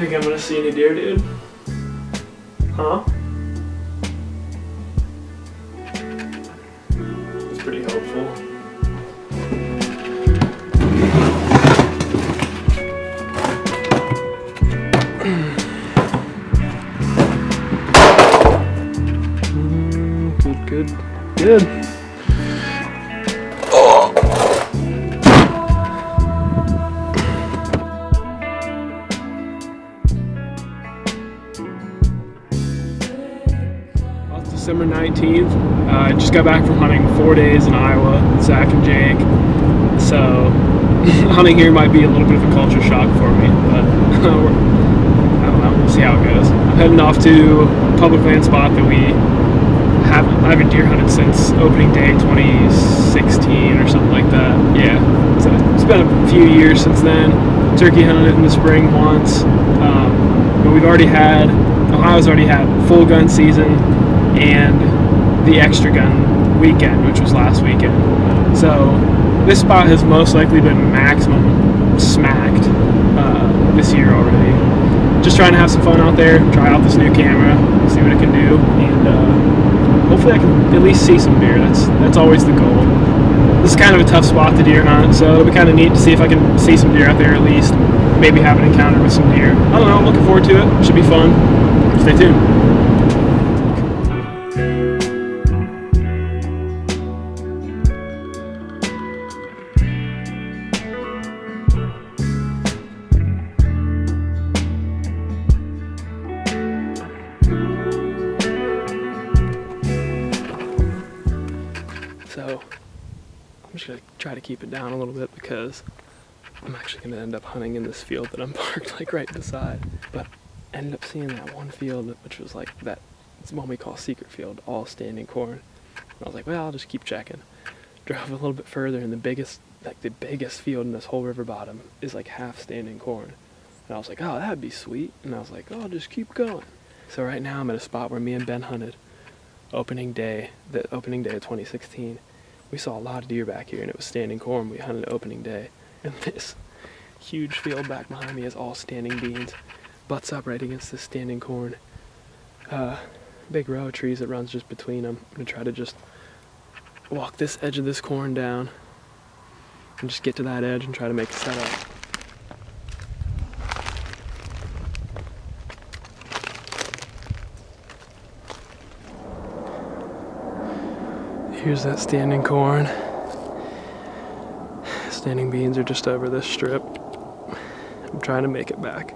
think I'm gonna see any deer, dude? Huh? It's pretty hopeful. Good. Oh. Well, it's December 19th. I just got back from hunting 4 days in Iowa with Zach and Jake. So hunting here might be a little bit of a culture shock for me, but I don't know. We'll see how it goes. I'm heading off to a public land spot that I haven't deer hunted since opening day 2016 or something like that. Yeah, so it's been a few years since then. Turkey hunted it in the spring once. But Ohio's already had full gun season and the extra gun weekend, which was last weekend. So this spot has most likely been maximum smacked this year already. Just trying to have some fun out there, try out this new camera, see what it can do, and hopefully I can at least see some deer. That's always the goal. This is kind of a tough spot to deer hunt, so it'll be kind of neat to see if I can see some deer out there at least. Maybe have an encounter with some deer. I don't know, I'm looking forward to it. Should be fun. Stay tuned. So I'm just going to try to keep it down a little bit because I'm actually going to end up hunting in this field that I'm parked like right beside. But I ended up seeing that one field which was like it's one we call secret field, all standing corn. And I was like, well, I'll just keep checking. Drove a little bit further and the biggest field in this whole river bottom is like half standing corn. And I was like, oh, that'd be sweet. And I was like, oh, I'll just keep going. So right now I'm at a spot where me and Ben hunted the opening day of 2016. We saw a lot of deer back here and it was standing corn. We hunted opening day. And this huge field back behind me is all standing beans. Butts up right against this standing corn. Big row of trees that runs just between them. I'm gonna try to just walk this edge of this corn down and just get to that edge and try to make a setup. Here's that standing corn. Standing beans are just over this strip. I'm trying to make it back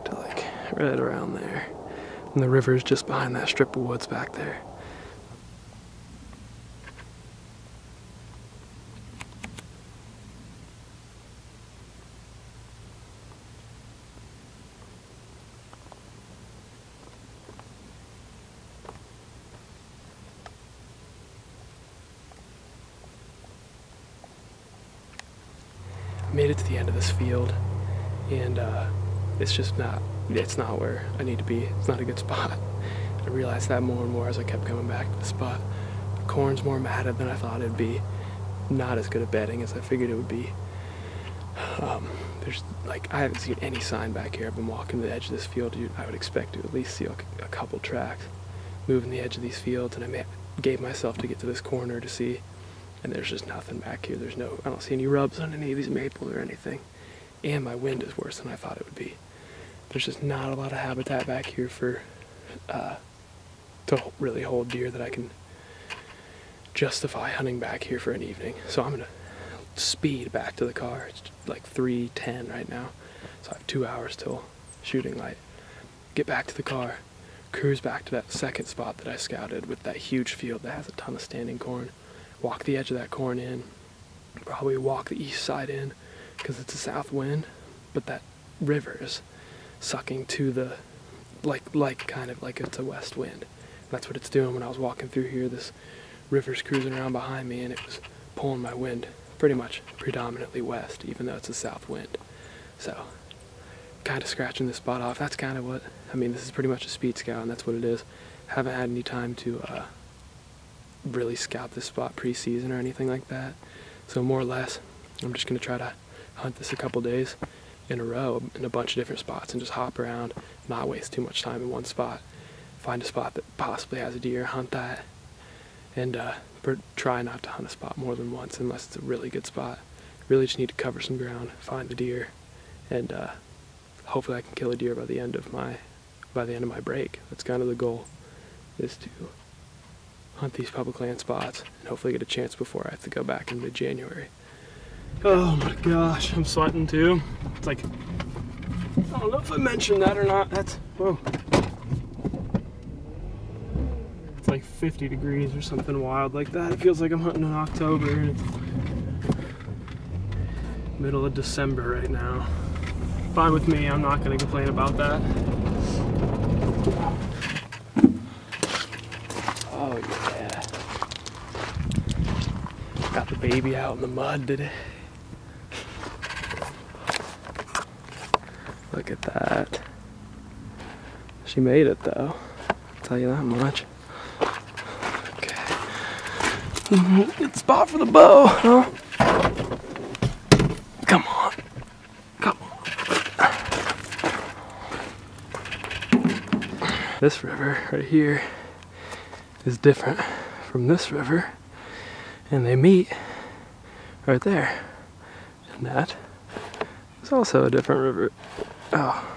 to like right around there. And the river's just behind that strip of woods back there. Made it to the end of this field and it's not where I need to be. It's not a good spot. I realized that more and more as I kept coming back to the spot. The corn's more matted than I thought it'd be. Not as good at bedding as I figured it would be. There's I haven't seen any sign back here. I've been walking the edge of this field. I would expect to at least see a couple tracks moving the edge of these fields, and I gave myself to get to this corner to see. And there's just nothing back here. I don't see any rubs on any of these maples or anything. And my wind is worse than I thought it would be. There's just not a lot of habitat back here to really hold deer that I can justify hunting back here for an evening. So I'm gonna speed back to the car. It's like 3:10 right now. So I have 2 hours till shooting light. Get back to the car, cruise back to that second spot that I scouted with that huge field that has a ton of standing corn. Walk the edge of that corn in, probably walk the east side in because it's a south wind, but that river is sucking to the, kind of like it's a west wind. That's what it's doing. When I was walking through here, this river's cruising around behind me and it was pulling my wind pretty much predominantly west, even though it's a south wind. So, kind of scratching this spot off. That's kind of what, this is pretty much a speed scout and that's what it is. Haven't had any time to really scout this spot pre-season or anything like that. So more or less, I'm just going to try to hunt this a couple days, in a row in a bunch of different spots and just hop around, not waste too much time in one spot. Find a spot that possibly has a deer, hunt that, and try not to hunt a spot more than once unless it's a really good spot. Really just need to cover some ground, find the deer, and hopefully I can kill a deer by the end of my break. That's kind of the goal, is to hunt these public land spots and hopefully get a chance before I have to go back in mid-January. Oh my gosh, I'm sweating too. It's like, I don't know if I mentioned that or not. That's, whoa. It's like 50 degrees or something wild like that. It feels like I'm hunting in October and it's middle of December right now. Fine with me, I'm not gonna complain about that. Oh yeah. Got the baby out in the mud today. Look at that. She made it though, I'll tell you that much. Okay. Good spot for the bow, huh? Come on. Come on. This river right here is different from this river, and they meet right there. And that is also a different river. Oh,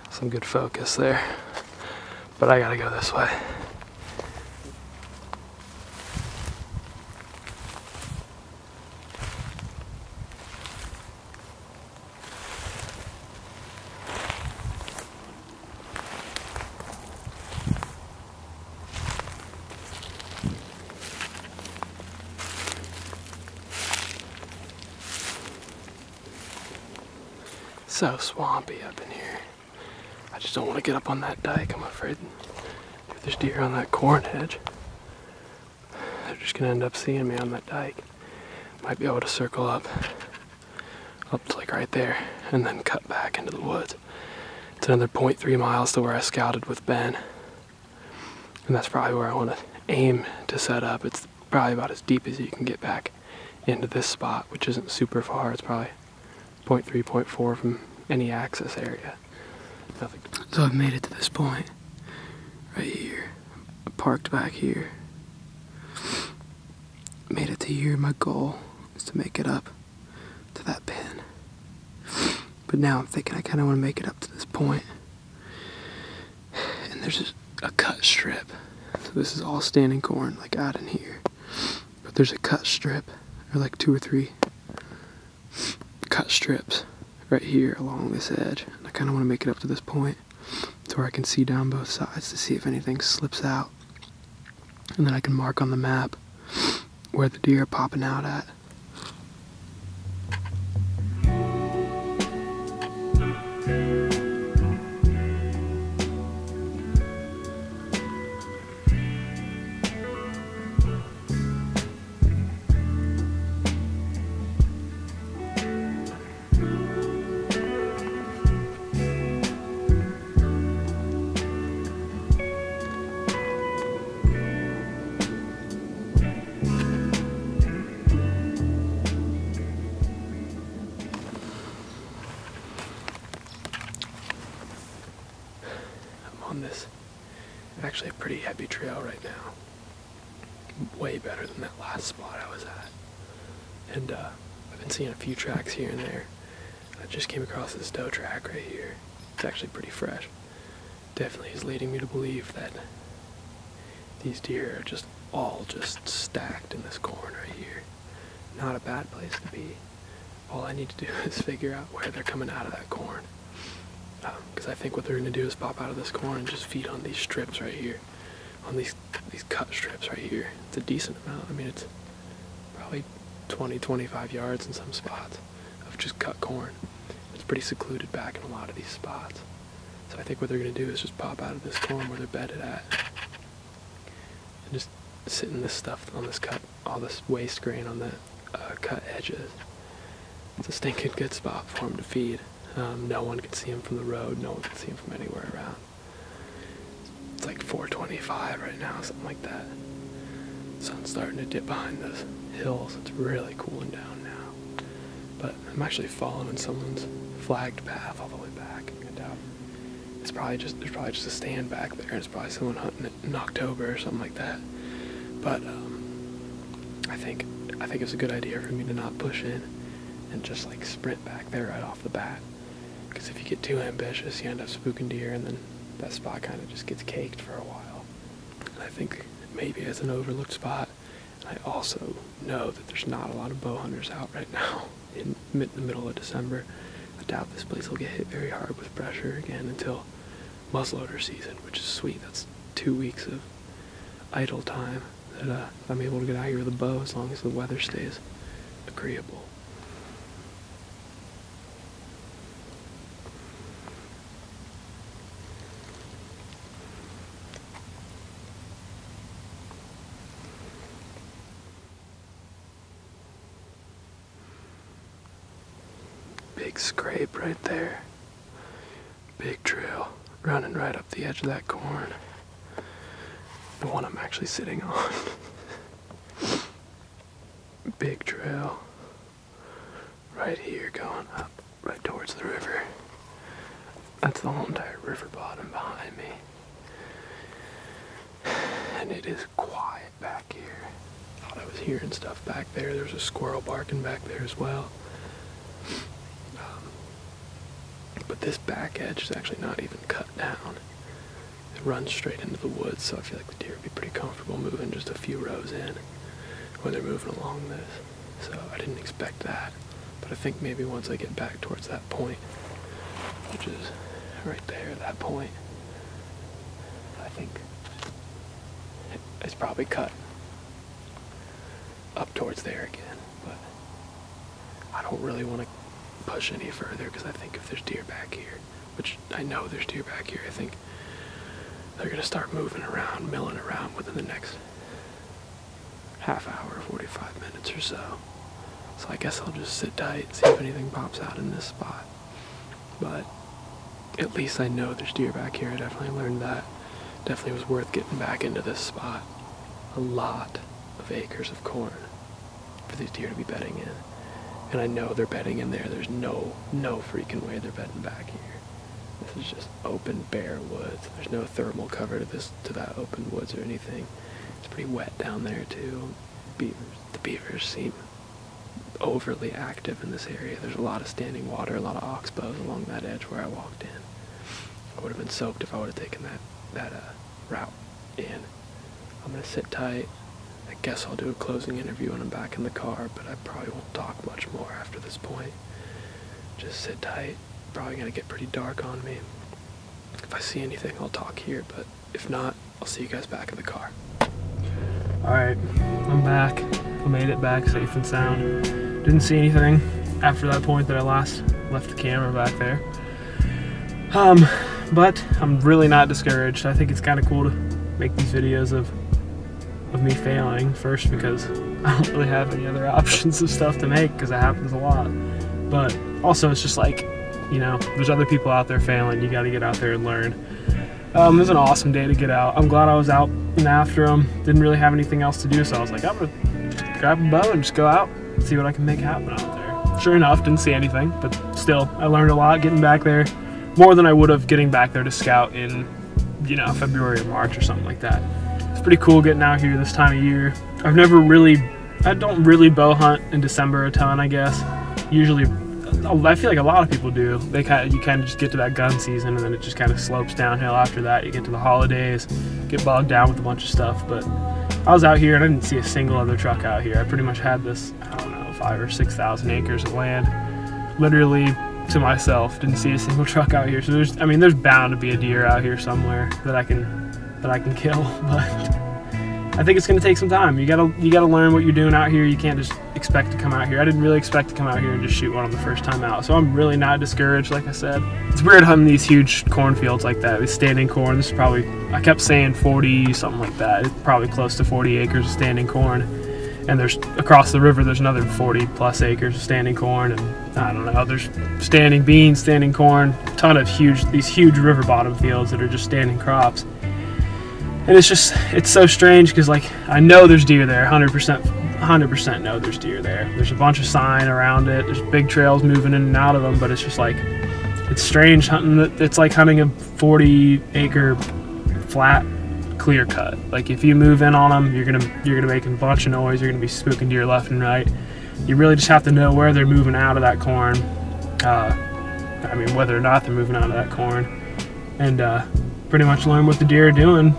some good focus there. But I gotta go this way. So swampy up in here. I just don't want to get up on that dike. I'm afraid if there's deer on that corn edge, they're just gonna end up seeing me on that dike. Might be able to circle up to like right there and then cut back into the woods. It's another 0.3 miles to where I scouted with Ben. And that's probably where I want to aim to set up. It's probably about as deep as you can get back into this spot, which isn't super far. It's probably 0.3, 0.4 from any access area. Nothing. So I've made it to this point right here. I parked back here. Made it to here. My goal is to make it up to that pin. But now I'm thinking I kind of want to make it up to this point. And there's just a cut strip. So this is all standing corn, like out in here. But there's a cut strip, or like 2 or 3 cut strips right here along this edge. And I kind of want to make it up to this point to where I can see down both sides to see if anything slips out. And then I can mark on the map where the deer are popping out at. On this actually a pretty heavy trail right now, way better than that last spot I was at, and I've been seeing a few tracks here and there. I just came across this doe track right here. It's actually pretty fresh. Definitely is leading me to believe that these deer are just all just stacked in this corn right here. Not a bad place to be. All I need to do is figure out where they're coming out of that corn. Because I think what they're going to do is pop out of this corn and just feed on these strips right here, on these cut strips right here. It's a decent amount. I mean, it's probably 20, 25 yards in some spots of just cut corn. It's pretty secluded back in a lot of these spots. So I think what they're going to do is just pop out of this corn where they're bedded at and just sit in this stuff on this cut, all this waste grain on the cut edges. It's a stinking good spot for them to feed. No one can see him from the road. No one can see him from anywhere around. It's like 4:25 right now, something like that. Sun's starting to dip behind those hills. It's really cooling down now. but I'm actually following someone's flagged path all the way back. I doubt there's probably just a stand back there, and it's probably someone hunting it in October or something like that. But I think it's a good idea for me to not push in and just like sprint back there right off the bat. Because if you get too ambitious, you end up spooking deer, and then that spot kind of just gets caked for a while. And I think maybe it's an overlooked spot. And I also know that there's not a lot of bow hunters out right now in the middle of December. I doubt this place will get hit very hard with pressure again until muzzleloader season, which is sweet. That's 2 weeks of idle time that I'm able to get out here with a bow as long as the weather stays agreeable. Big scrape right there. Big trail running right up the edge of that corn. The one I'm actually sitting on. Big trail right here going up right towards the river. That's the whole entire river bottom behind me. And it is quiet back here. Thought I was hearing stuff back there. There's a squirrel barking back there as well. But this back edge is actually not even cut down. It runs straight into the woods, so I feel like the deer would be pretty comfortable moving just a few rows in when they're moving along this. So I didn't expect that. But I think maybe once I get back towards that point, which is right there, that point, I think it's probably cut up towards there again. But I don't really want to push any further, because I think if there's deer back here, which I know there's deer back here, I think they're going to start moving around, milling around within the next half hour, 45 minutes or so. So I guess I'll just sit tight, see if anything pops out in this spot. But at least I know there's deer back here. I definitely learned that. Definitely was worth getting back into this spot. A lot of acres of corn for these deer to be bedding in. And I know they're bedding in there. There's no freaking way they're bedding back here. This is just open, bare woods. There's no thermal cover to that open woods or anything. It's pretty wet down there too. The beavers seem overly active in this area. There's a lot of standing water, a lot of oxbows along that edge where I walked in. I would have been soaked if I would have taken that route in. I'm gonna sit tight. I guess I'll do a closing interview when I'm back in the car, but I probably won't talk much more after this point. Just sit tight. Probably gonna get pretty dark on me. If I see anything, I'll talk here, but if not, I'll see you guys back in the car. Alright, I'm back. I made it back safe and sound. Didn't see anything after that point that I last left the camera back there. But I'm really not discouraged. I think it's kind of cool to make these videos of me failing, first because I don't really have any other options of stuff to make because it happens a lot, but also it's just like, you know, there's other people out there failing. You got to get out there and learn. It was an awesome day to get out. I'm glad I was out and after them. Didn't really have anything else to do, so I was like, I'm gonna grab a bow and just go out, see what I can make happen out there. Sure enough, didn't see anything, but still, I learned a lot getting back there, more than I would have getting back there to scout in, you know, February or March or something like that. It's pretty cool getting out here this time of year. I don't really bow hunt in December a ton, I guess. Usually, I feel like a lot of people do. You kind of just get to that gun season, and then it just kind of slopes downhill after that. You get to the holidays, get bogged down with a bunch of stuff. But I was out here and I didn't see a single other truck out here. I pretty much had this, I don't know, 5,000 or 6,000 acres of land, literally to myself. Didn't see a single truck out here. So there's bound to be a deer out here somewhere that I can kill. But I think it's gonna take some time. You gotta learn what you're doing out here. You can't just expect to come out here. I didn't really expect to come out here and just shoot one on the first time out. So I'm really not discouraged, like I said. It's weird hunting these huge cornfields like that. These standing corn, this is probably, I kept saying 40, something like that. It's probably close to 40 acres of standing corn. And there's, across the river, there's another 40 plus acres of standing corn. And I don't know, there's standing beans, standing corn, a ton of these huge river bottom fields that are just standing crops. And it's so strange because, like, I know there's deer there 100% 100% know there's deer there. There's a bunch of sign around it. There's big trails moving in and out of them, but it's just like, it's strange hunting. It's like hunting a 40-acre flat clear cut. Like if you move in on them, you're gonna make a bunch of noise. You're gonna be spooking deer left and right. You really just have to know where they're moving out of that corn. I mean, whether or not they're moving out of that corn, and pretty much learn what the deer are doing.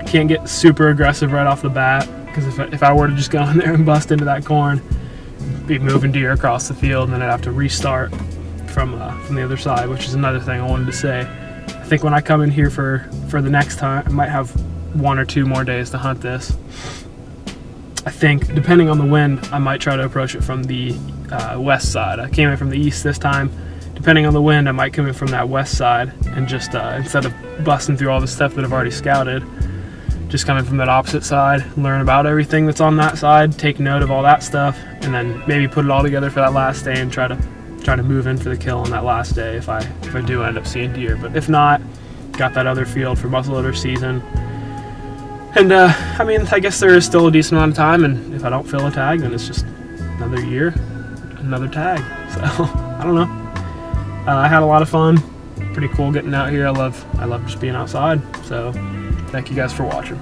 Can't get super aggressive right off the bat, because if I were to just go in there and bust into that corn, be moving deer across the field, and then I'd have to restart from the other side, which is another thing I wanted to say. I think when I come in here for the next time, I might have 1 or 2 more days to hunt this. I think, depending on the wind, I might try to approach it from the west side. I came in from the east this time. Depending on the wind, I might come in from that west side and just, instead of busting through all the stuff that I've already scouted, just come in from that opposite side, learn about everything that's on that side, take note of all that stuff, and then maybe put it all together for that last day and try to move in for the kill on that last day if I do end up seeing deer. But if not, got that other field for muzzleloader season. And I mean, I guess there is still a decent amount of time, and if I don't fill a tag, then it's just another year, another tag. So I don't know. I had a lot of fun. Pretty cool getting out here. I love just being outside. So thank you guys for watching.